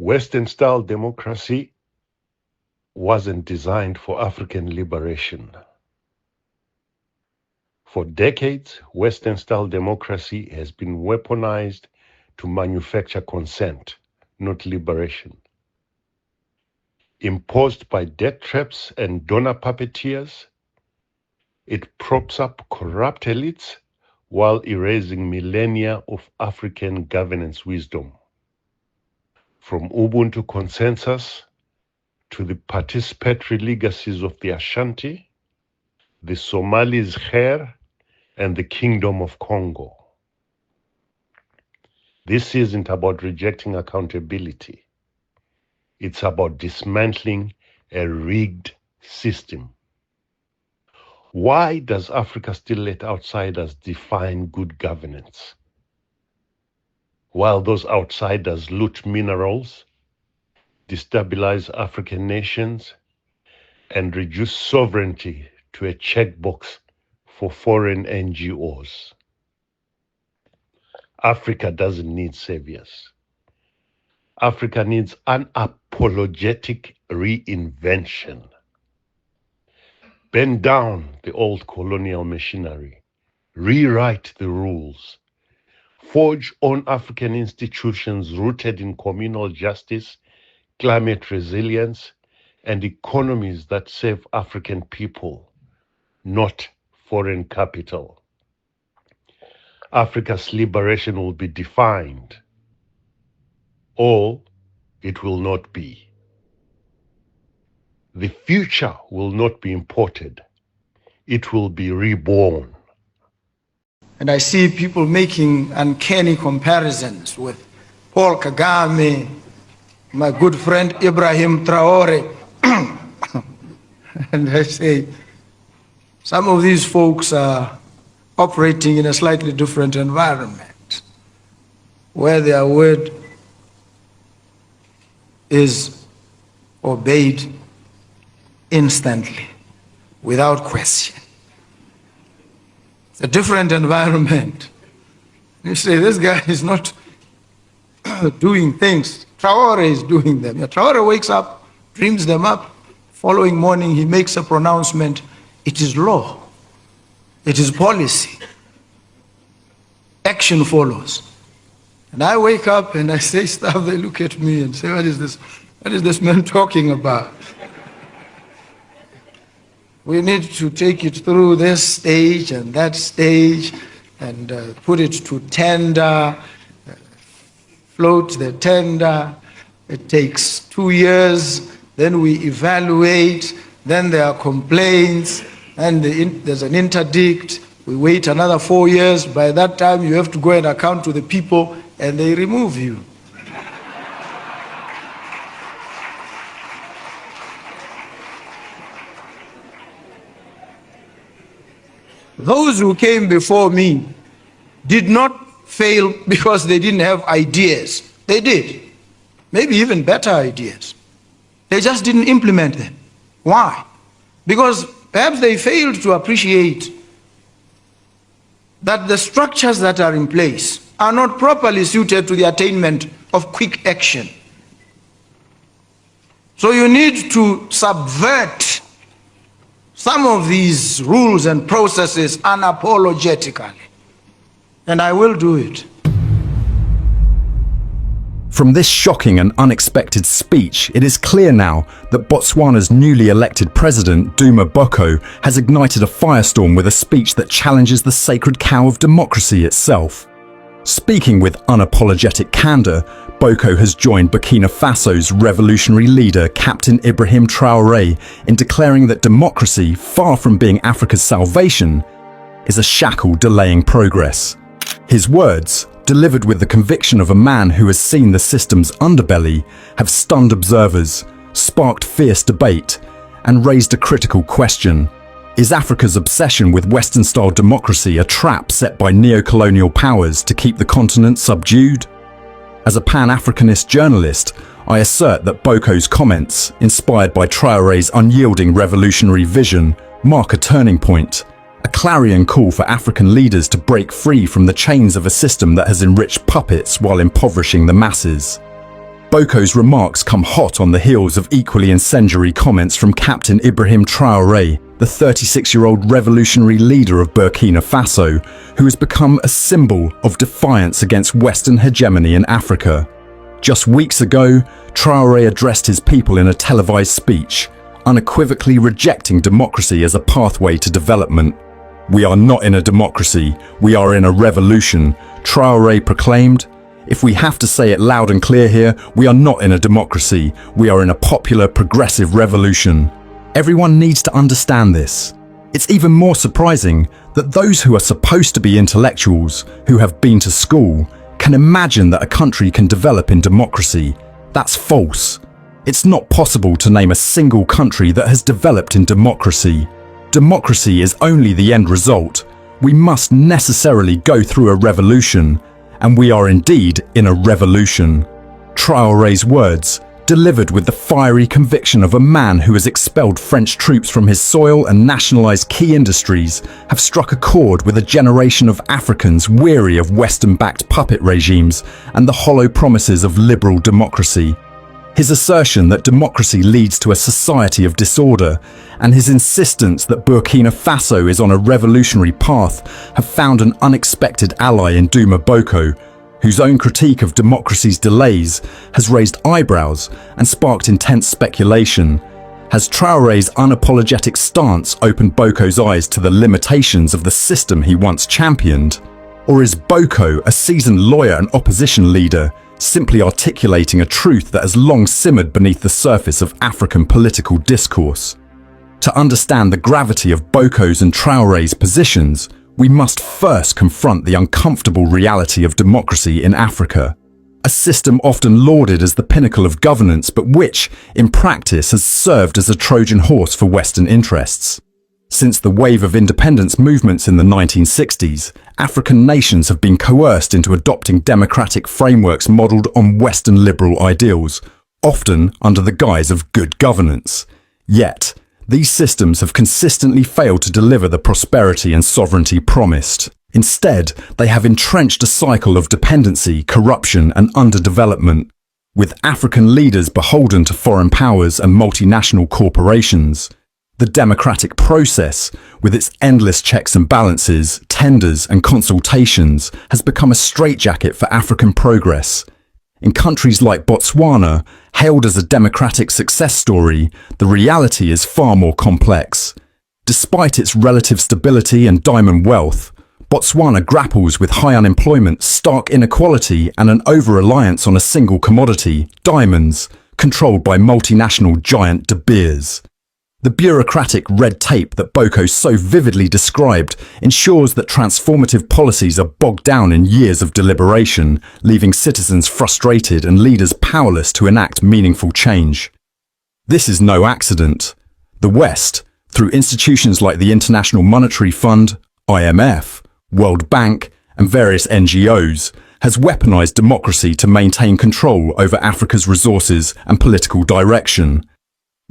Western-style democracy wasn't designed for African liberation. For decades, Western-style democracy has been weaponized to manufacture consent, not liberation. Imposed by debt traps and donor puppeteers, it props up corrupt elites while erasing millennia of African governance wisdom. From Ubuntu consensus to the participatory legacies of the Ashanti, the Somalis' Kher, and the Kingdom of Congo. This isn't about rejecting accountability. It's about dismantling a rigged system. Why does Africa still let outsiders define good governance? While those outsiders loot minerals, destabilize African nations, and reduce sovereignty to a checkbox for foreign NGOs. Africa doesn't need saviors. Africa needs unapologetic reinvention. Bend down the old colonial machinery, rewrite the rules, forge on African institutions rooted in communal justice, climate resilience, and economies that serve African people, not foreign capital. Africa's liberation will be defined, or it will not be. The future will not be imported. It will be reborn. And I see people making uncanny comparisons with Paul Kagame, my good friend Ibrahim Traore. And I say, some of these folks are operating in a slightly different environment, where their word is obeyed instantly, without question. It's a different environment. You say, this guy is not doing things. Traore is doing them. Traore wakes up, dreams them up. Following morning, he makes a pronouncement. It is law. It is policy. Action follows. And I wake up and I say stuff, they look at me and say, what is this? What is this man talking about? We need to take it through this stage and that stage and put it to tender, float the tender. It takes 2 years, then we evaluate, then there are complaints, and there's an interdict. We wait another 4 years. By that time, you have to go and account to the people, and they remove you. Those who came before me did not fail because they didn't have ideas. They did. Maybe even better ideas. They just didn't implement them. Why? Because perhaps they failed to appreciate that the structures that are in place are not properly suited to the attainment of quick action. So you need to subvert some of these rules and processes unapologetically. And I will do it. From this shocking and unexpected speech, it is clear now that Botswana's newly elected president, Duma Boko, has ignited a firestorm with a speech that challenges the sacred cow of democracy itself. Speaking with unapologetic candour, Boko has joined Burkina Faso's revolutionary leader, Captain Ibrahim Traoré, in declaring that democracy, far from being Africa's salvation, is a shackle delaying progress. His words, delivered with the conviction of a man who has seen the system's underbelly, have stunned observers, sparked fierce debate, and raised a critical question. Is Africa's obsession with Western-style democracy a trap set by neocolonial powers to keep the continent subdued? As a Pan-Africanist journalist, I assert that Boko's comments, inspired by Traoré's unyielding revolutionary vision, mark a turning point, a clarion call for African leaders to break free from the chains of a system that has enriched puppets while impoverishing the masses. Boko's remarks come hot on the heels of equally incendiary comments from Captain Ibrahim Traoré, the 36-year-old revolutionary leader of Burkina Faso, who has become a symbol of defiance against Western hegemony in Africa. Just weeks ago, Traoré addressed his people in a televised speech, unequivocally rejecting democracy as a pathway to development. "We are not in a democracy, we are in a revolution," Traoré proclaimed. "If we have to say it loud and clear here, we are not in a democracy, we are in a popular, progressive revolution." Everyone needs to understand this. It's even more surprising that those who are supposed to be intellectuals, who have been to school, can imagine that a country can develop in democracy. That's false. It's not possible to name a single country that has developed in democracy. Democracy is only the end result. We must necessarily go through a revolution, and we are indeed in a revolution. Traoré's words, delivered with the fiery conviction of a man who has expelled French troops from his soil and nationalized key industries, have struck a chord with a generation of Africans weary of Western-backed puppet regimes and the hollow promises of liberal democracy. His assertion that democracy leads to a society of disorder, and his insistence that Burkina Faso is on a revolutionary path, have found an unexpected ally in Duma Boko, whose own critique of democracy's delays has raised eyebrows and sparked intense speculation. Has Traoré's unapologetic stance opened Boko's eyes to the limitations of the system he once championed? Or is Boko, a seasoned lawyer and opposition leader, simply articulating a truth that has long simmered beneath the surface of African political discourse? To understand the gravity of Boko's and Traoré's positions, we must first confront the uncomfortable reality of democracy in Africa, a system often lauded as the pinnacle of governance, but which, in practice, has served as a Trojan horse for Western interests. Since the wave of independence movements in the 1960s, African nations have been coerced into adopting democratic frameworks modelled on Western liberal ideals, often under the guise of good governance. Yet, these systems have consistently failed to deliver the prosperity and sovereignty promised. Instead, they have entrenched a cycle of dependency, corruption, and underdevelopment, with African leaders beholden to foreign powers and multinational corporations. The democratic process, with its endless checks and balances, tenders, and consultations, has become a straitjacket for African progress. In countries like Botswana, hailed as a democratic success story, the reality is far more complex. Despite its relative stability and diamond wealth, Botswana grapples with high unemployment, stark inequality, and an over-reliance on a single commodity, diamonds, controlled by multinational giant De Beers. The bureaucratic red tape that Boko so vividly described ensures that transformative policies are bogged down in years of deliberation, leaving citizens frustrated and leaders powerless to enact meaningful change. This is no accident. The West, through institutions like the International Monetary Fund, IMF, World Bank, and various NGOs, has weaponized democracy to maintain control over Africa's resources and political direction.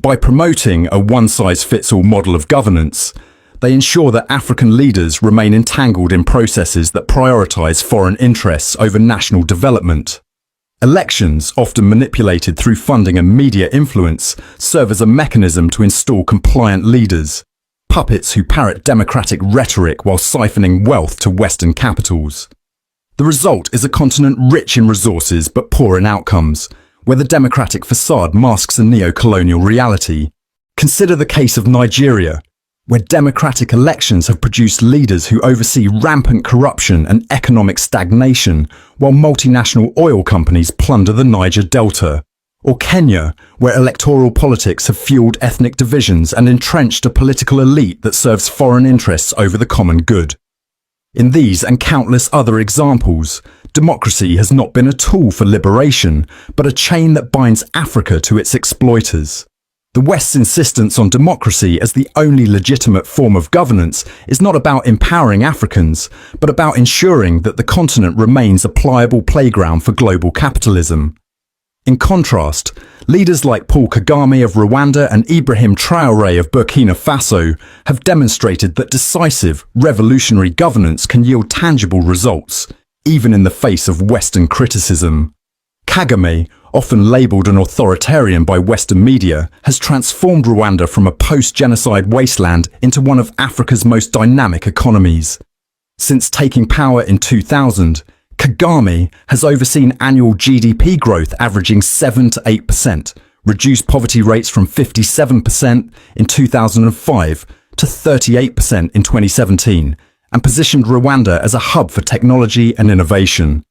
By promoting a one-size-fits-all model of governance, they ensure that African leaders remain entangled in processes that prioritize foreign interests over national development. Elections, often manipulated through funding and media influence, serve as a mechanism to install compliant leaders, puppets who parrot democratic rhetoric while siphoning wealth to Western capitals. The result is a continent rich in resources but poor in outcomes, where the democratic facade masks a neocolonial reality. Consider the case of Nigeria, where democratic elections have produced leaders who oversee rampant corruption and economic stagnation, while multinational oil companies plunder the Niger Delta. Or Kenya, where electoral politics have fueled ethnic divisions and entrenched a political elite that serves foreign interests over the common good. In these and countless other examples, democracy has not been a tool for liberation, but a chain that binds Africa to its exploiters. The West's insistence on democracy as the only legitimate form of governance is not about empowering Africans, but about ensuring that the continent remains a pliable playground for global capitalism. In contrast, leaders like Paul Kagame of Rwanda and Ibrahim Traoré of Burkina Faso have demonstrated that decisive, revolutionary governance can yield tangible results, even in the face of Western criticism. Kagame, often labelled an authoritarian by Western media, has transformed Rwanda from a post-genocide wasteland into one of Africa's most dynamic economies. Since taking power in 2000, Kagame has overseen annual GDP growth averaging 7 to 8%, reduced poverty rates from 57% in 2005 to 38% in 2017, and positioned Rwanda as a hub for technology and innovation.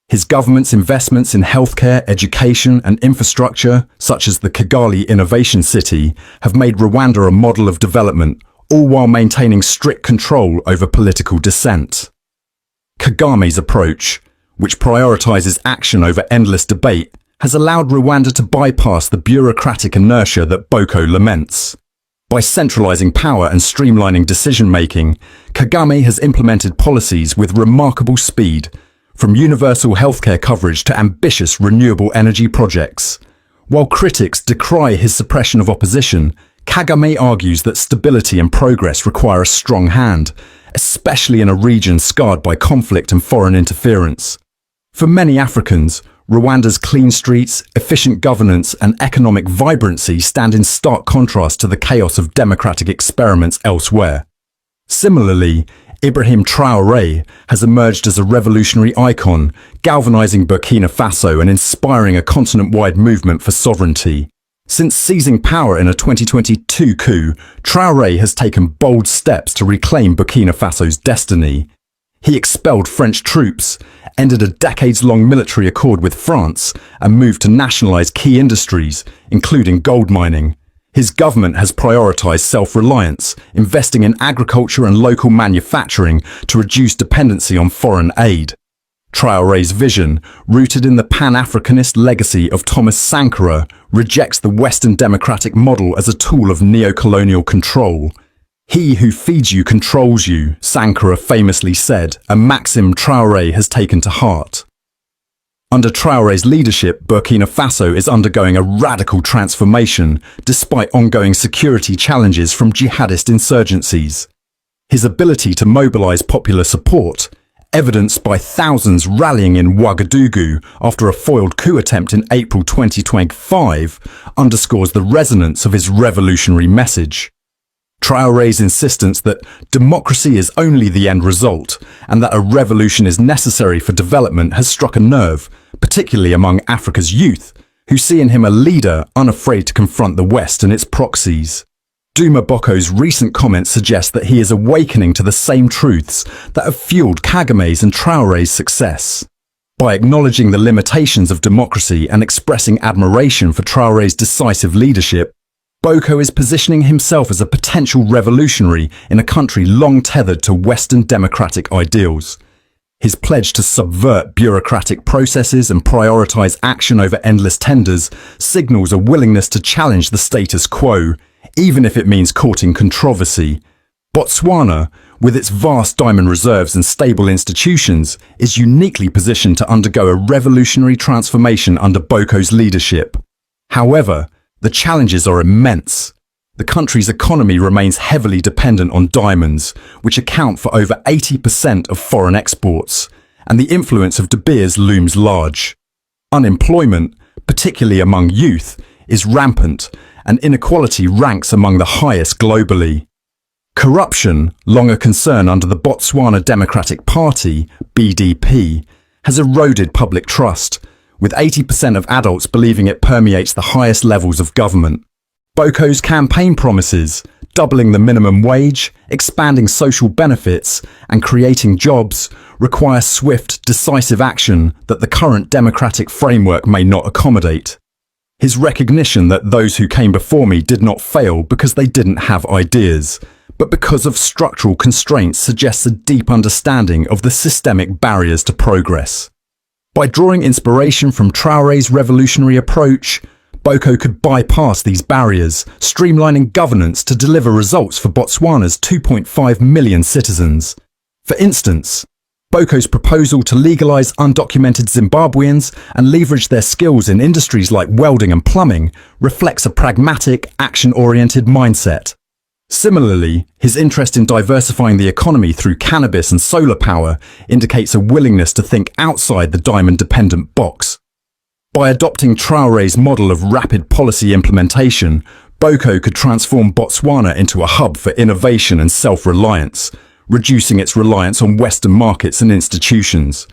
His government's investments in healthcare, education, and infrastructure, such as the Kigali Innovation City, have made Rwanda a model of development, all while maintaining strict control over political dissent. Kagame's approach, which prioritizes action over endless debate, has allowed Rwanda to bypass the bureaucratic inertia that Boko laments. By centralizing power and streamlining decision-making, Kagame has implemented policies with remarkable speed, from universal healthcare coverage to ambitious renewable energy projects. While critics decry his suppression of opposition, Kagame argues that stability and progress require a strong hand, especially in a region scarred by conflict and foreign interference. For many Africans, Rwanda's clean streets, efficient governance, and economic vibrancy stand in stark contrast to the chaos of democratic experiments elsewhere. Similarly, Ibrahim Traoré has emerged as a revolutionary icon, galvanizing Burkina Faso and inspiring a continent-wide movement for sovereignty. Since seizing power in a 2022 coup, Traoré has taken bold steps to reclaim Burkina Faso's destiny. He expelled French troops, ended a decades-long military accord with France, and moved to nationalize key industries, including gold mining. His government has prioritized self-reliance, investing in agriculture and local manufacturing to reduce dependency on foreign aid. Traoré's vision, rooted in the Pan-Africanist legacy of Thomas Sankara, rejects the Western democratic model as a tool of neocolonial control. "He who feeds you controls you," Sankara famously said, a maxim Traoré has taken to heart. Under Traoré's leadership, Burkina Faso is undergoing a radical transformation, despite ongoing security challenges from jihadist insurgencies. His ability to mobilize popular support, evidenced by thousands rallying in Ouagadougou after a foiled coup attempt in April 2025, underscores the resonance of his revolutionary message. Traoré's insistence that democracy is only the end result and that a revolution is necessary for development has struck a nerve, particularly among Africa's youth, who see in him a leader unafraid to confront the West and its proxies. Duma Boko's recent comments suggest that he is awakening to the same truths that have fueled Kagame's and Traoré's success. By acknowledging the limitations of democracy and expressing admiration for Traoré's decisive leadership, Boko is positioning himself as a potential revolutionary in a country long tethered to Western democratic ideals. His pledge to subvert bureaucratic processes and prioritize action over endless tenders signals a willingness to challenge the status quo, even if it means courting controversy. Botswana, with its vast diamond reserves and stable institutions, is uniquely positioned to undergo a revolutionary transformation under Boko's leadership. However, the challenges are immense. The country's economy remains heavily dependent on diamonds, which account for over 80% of foreign exports, and the influence of De Beers looms large. Unemployment, particularly among youth, is rampant, and inequality ranks among the highest globally. Corruption, long a concern under the Botswana Democratic Party, BDP, has eroded public trust, with 80% of adults believing it permeates the highest levels of government. Boko's campaign promises, doubling the minimum wage, expanding social benefits, and creating jobs, require swift, decisive action that the current democratic framework may not accommodate. His recognition that those who came before me did not fail because they didn't have ideas, but because of structural constraints suggests a deep understanding of the systemic barriers to progress. By drawing inspiration from Traoré's revolutionary approach, Boko could bypass these barriers, streamlining governance to deliver results for Botswana's 2.5 million citizens. For instance, Boko's proposal to legalize undocumented Zimbabweans and leverage their skills in industries like welding and plumbing reflects a pragmatic, action-oriented mindset. Similarly, his interest in diversifying the economy through cannabis and solar power indicates a willingness to think outside the diamond-dependent box. By adopting Traore's model of rapid policy implementation, Boko could transform Botswana into a hub for innovation and self-reliance, reducing its reliance on Western markets and institutions.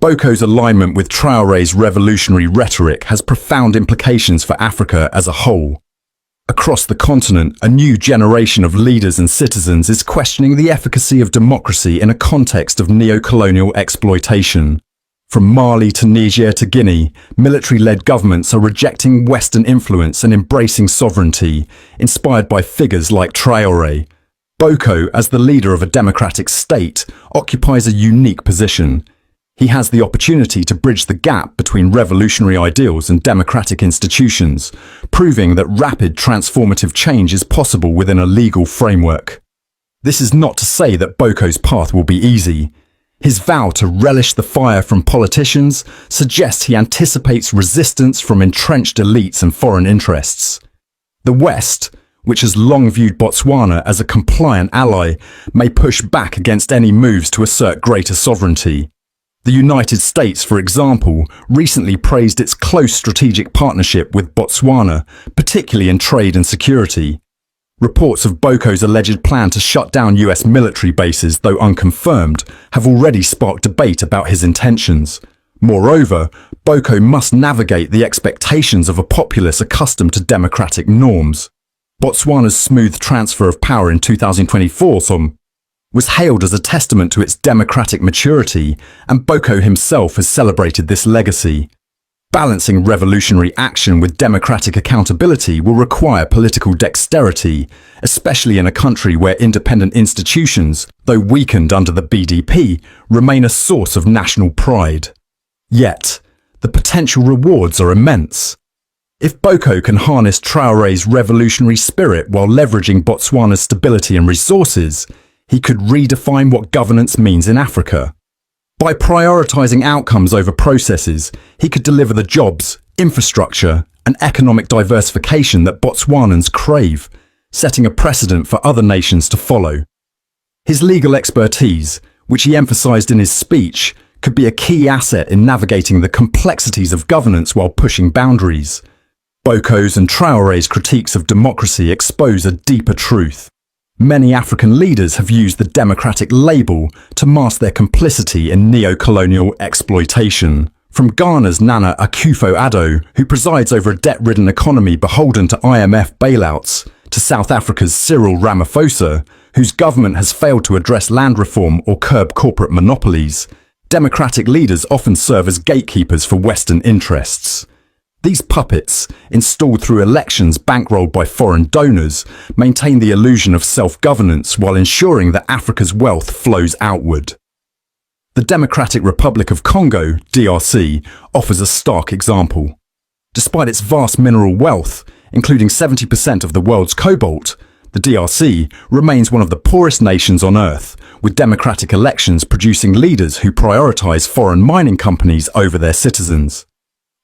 Boko's alignment with Traore's revolutionary rhetoric has profound implications for Africa as a whole. Across the continent, a new generation of leaders and citizens is questioning the efficacy of democracy in a context of neocolonial exploitation. From Mali to Niger to Guinea, military-led governments are rejecting Western influence and embracing sovereignty, inspired by figures like Traore. Boko, as the leader of a democratic state, occupies a unique position. He has the opportunity to bridge the gap between revolutionary ideals and democratic institutions, proving that rapid transformative change is possible within a legal framework. This is not to say that Boko's path will be easy. His vow to relish the fire from politicians suggests he anticipates resistance from entrenched elites and foreign interests. The West, which has long viewed Botswana as a compliant ally, may push back against any moves to assert greater sovereignty. The United States, for example, recently praised its close strategic partnership with Botswana, particularly in trade and security. Reports of Boko's alleged plan to shut down US military bases, though unconfirmed, have already sparked debate about his intentions. Moreover, Boko must navigate the expectations of a populace accustomed to democratic norms. Botswana's smooth transfer of power in 2024 was hailed as a testament to its democratic maturity, and Boko himself has celebrated this legacy. Balancing revolutionary action with democratic accountability will require political dexterity, especially in a country where independent institutions, though weakened under the BDP, remain a source of national pride. Yet, the potential rewards are immense. If Boko can harness Traore's revolutionary spirit while leveraging Botswana's stability and resources, he could redefine what governance means in Africa. By prioritizing outcomes over processes, he could deliver the jobs, infrastructure, and economic diversification that Botswanans crave, setting a precedent for other nations to follow. His legal expertise, which he emphasized in his speech, could be a key asset in navigating the complexities of governance while pushing boundaries. Boko's and Traore's critiques of democracy expose a deeper truth. Many African leaders have used the democratic label to mask their complicity in neo-colonial exploitation. From Ghana's Nana Akufo-Addo, who presides over a debt-ridden economy beholden to IMF bailouts, to South Africa's Cyril Ramaphosa, whose government has failed to address land reform or curb corporate monopolies, democratic leaders often serve as gatekeepers for Western interests. These puppets, installed through elections bankrolled by foreign donors, maintain the illusion of self-governance while ensuring that Africa's wealth flows outward. The Democratic Republic of Congo, DRC, offers a stark example. Despite its vast mineral wealth, including 70% of the world's cobalt, the DRC remains one of the poorest nations on Earth, with democratic elections producing leaders who prioritize foreign mining companies over their citizens.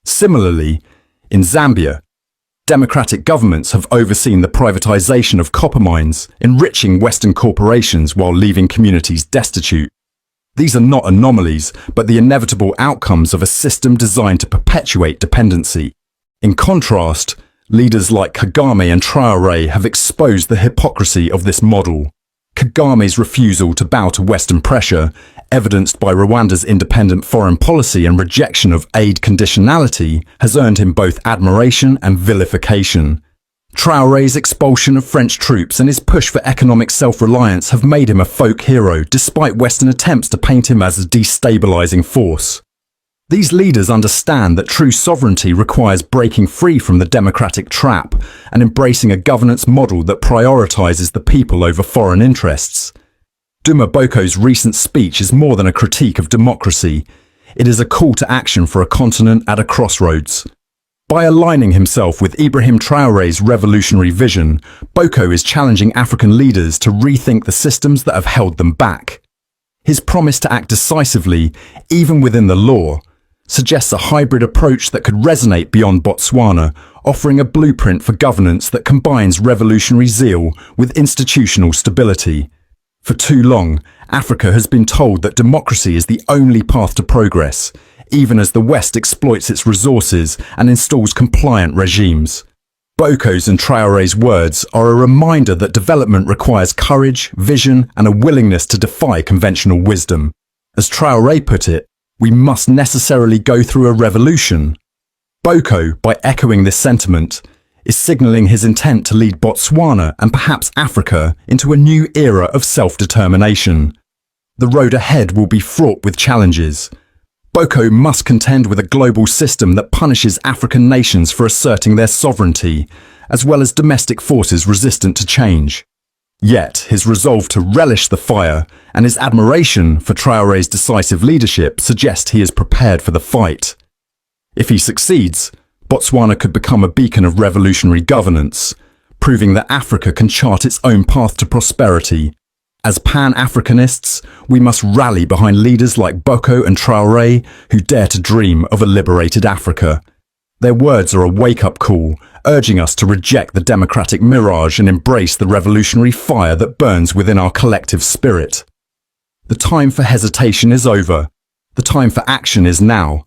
Similarly, in Zambia, democratic governments have overseen the privatization of copper mines, enriching Western corporations while leaving communities destitute. These are not anomalies, but the inevitable outcomes of a system designed to perpetuate dependency. In contrast, leaders like Kagame and Traore have exposed the hypocrisy of this model. Kagame's refusal to bow to Western pressure, evidenced by Rwanda's independent foreign policy and rejection of aid conditionality, has earned him both admiration and vilification. Traore's expulsion of French troops and his push for economic self-reliance have made him a folk hero, despite Western attempts to paint him as a destabilizing force. These leaders understand that true sovereignty requires breaking free from the democratic trap and embracing a governance model that prioritizes the people over foreign interests. Duma Boko's recent speech is more than a critique of democracy. It is a call to action for a continent at a crossroads. By aligning himself with Ibrahim Traore's revolutionary vision, Boko is challenging African leaders to rethink the systems that have held them back. His promise to act decisively, even within the law, suggests a hybrid approach that could resonate beyond Botswana, offering a blueprint for governance that combines revolutionary zeal with institutional stability. For too long, Africa has been told that democracy is the only path to progress, even as the West exploits its resources and installs compliant regimes. Boko's and Traoré's words are a reminder that development requires courage, vision, and a willingness to defy conventional wisdom. As Traoré put it, we must necessarily go through a revolution. Boko, by echoing this sentiment, is signalling his intent to lead Botswana and perhaps Africa into a new era of self-determination. The road ahead will be fraught with challenges. Boko must contend with a global system that punishes African nations for asserting their sovereignty, as well as domestic forces resistant to change. Yet, his resolve to relish the fire and his admiration for Traoré's decisive leadership suggest he is prepared for the fight. If he succeeds, Botswana could become a beacon of revolutionary governance, proving that Africa can chart its own path to prosperity. As Pan-Africanists, we must rally behind leaders like Boko and Traoré who dare to dream of a liberated Africa. Their words are a wake-up call, urging us to reject the democratic mirage and embrace the revolutionary fire that burns within our collective spirit. The time for hesitation is over. The time for action is now.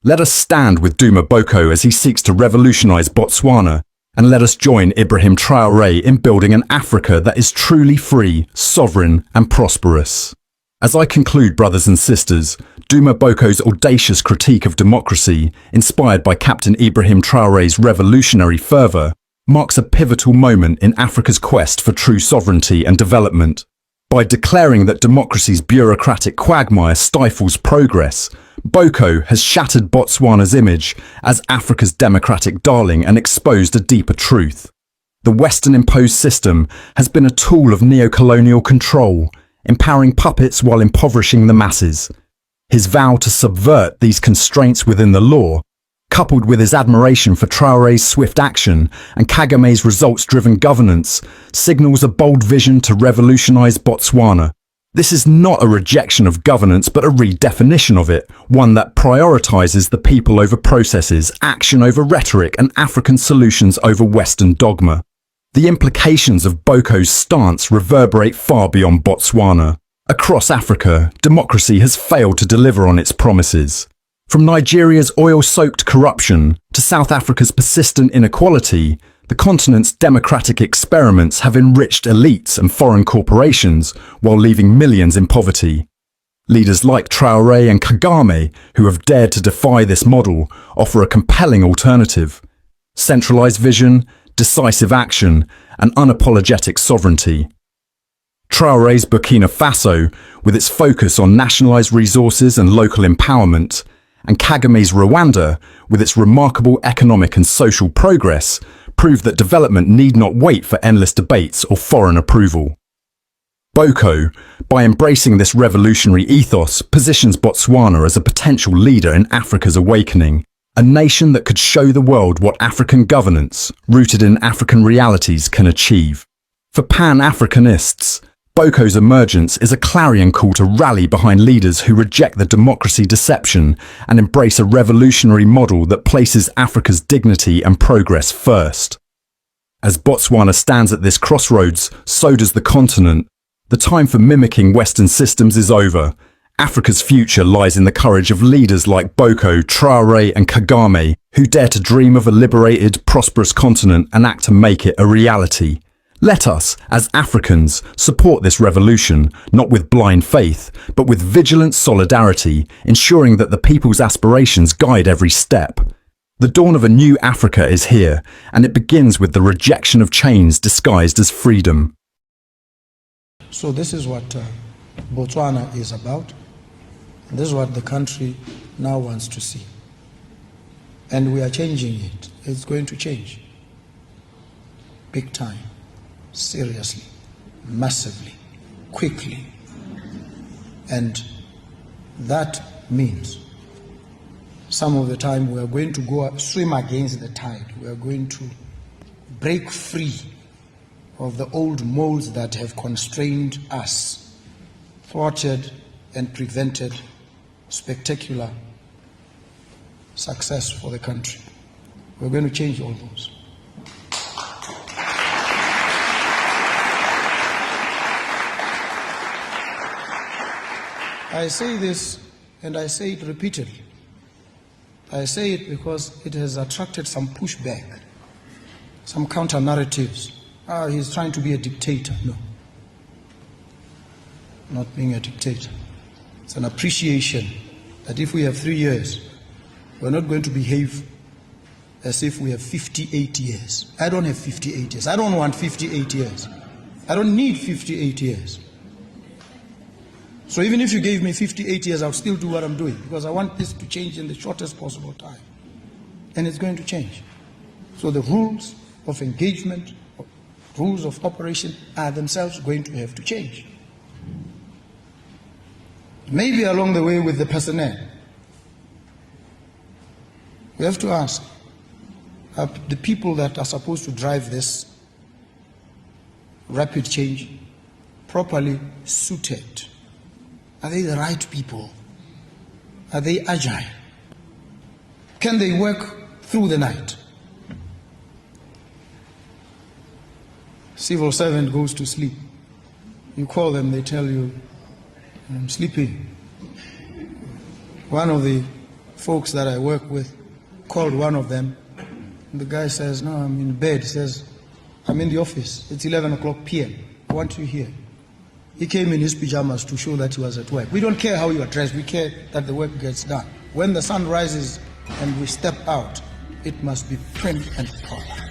Let us stand with Duma Boko as he seeks to revolutionize Botswana, and let us join Ibrahim Traoré in building an Africa that is truly free, sovereign, and prosperous. As I conclude, brothers and sisters, Duma Boko's audacious critique of democracy, inspired by Captain Ibrahim Traoré's revolutionary fervour, marks a pivotal moment in Africa's quest for true sovereignty and development. By declaring that democracy's bureaucratic quagmire stifles progress, Boko has shattered Botswana's image as Africa's democratic darling and exposed a deeper truth. The Western-imposed system has been a tool of neocolonial control, empowering puppets while impoverishing the masses. His vow to subvert these constraints within the law, coupled with his admiration for Traoré's swift action and Kagame's results-driven governance, signals a bold vision to revolutionize Botswana. This is not a rejection of governance, but a redefinition of it, one that prioritizes the people over processes, action over rhetoric, and African solutions over Western dogma. The implications of Boko's stance reverberate far beyond Botswana. Across Africa, democracy has failed to deliver on its promises. From Nigeria's oil-soaked corruption to South Africa's persistent inequality, the continent's democratic experiments have enriched elites and foreign corporations while leaving millions in poverty. Leaders like Traoré and Kagame, who have dared to defy this model, offer a compelling alternative: centralized vision, decisive action, and unapologetic sovereignty. Traoré's Burkina Faso, with its focus on nationalized resources and local empowerment, and Kagame's Rwanda, with its remarkable economic and social progress, prove that development need not wait for endless debates or foreign approval. Boko, by embracing this revolutionary ethos, positions Botswana as a potential leader in Africa's awakening, a nation that could show the world what African governance, rooted in African realities, can achieve. For Pan-Africanists, Boko's emergence is a clarion call to rally behind leaders who reject the democracy deception and embrace a revolutionary model that places Africa's dignity and progress first. As Botswana stands at this crossroads, so does the continent. The time for mimicking Western systems is over. Africa's future lies in the courage of leaders like Boko, Traoré, and Kagame, who dare to dream of a liberated, prosperous continent and act to make it a reality. Let us, as Africans, support this revolution, not with blind faith, but with vigilant solidarity, ensuring that the people's aspirations guide every step. The dawn of a new Africa is here, and it begins with the rejection of chains disguised as freedom. So this is what Botswana is about. And this is what the country now wants to see. And we are changing it. It's going to change. Big time. Seriously, massively, quickly. And that means some of the time we are going to go swim against the tide. We are going to break free of the old molds that have constrained us, thwarted and prevented spectacular success for the country. We're going to change all those. I say this, and I say it repeatedly. I say it because it has attracted some pushback, some counter-narratives. He's trying to be a dictator. No. Not being a dictator. It's an appreciation that if we have 3 years, we're not going to behave as if we have 58 years. I don't have 58 years. I don't want 58 years. I don't need 58 years. So even if you gave me 58 years, I'll still do what I'm doing, because I want this to change in the shortest possible time. And it's going to change. So the rules of engagement, rules of operation are themselves going to have to change. Maybe along the way with the personnel. We have to ask, are the people that are supposed to drive this rapid change properly suited? Are they the right people? Are they agile? Can they work through the night? Civil servant goes to sleep. You call them, they tell you, I'm sleeping. One of the folks that I work with called one of them. And the guy says, no, I'm in bed. He says, I'm in the office. It's 11 o'clock p.m. I want you here. He came in his pajamas to show that he was at work. We don't care how you are dressed. We care that the work gets done. When the sun rises and we step out, it must be prim and proper.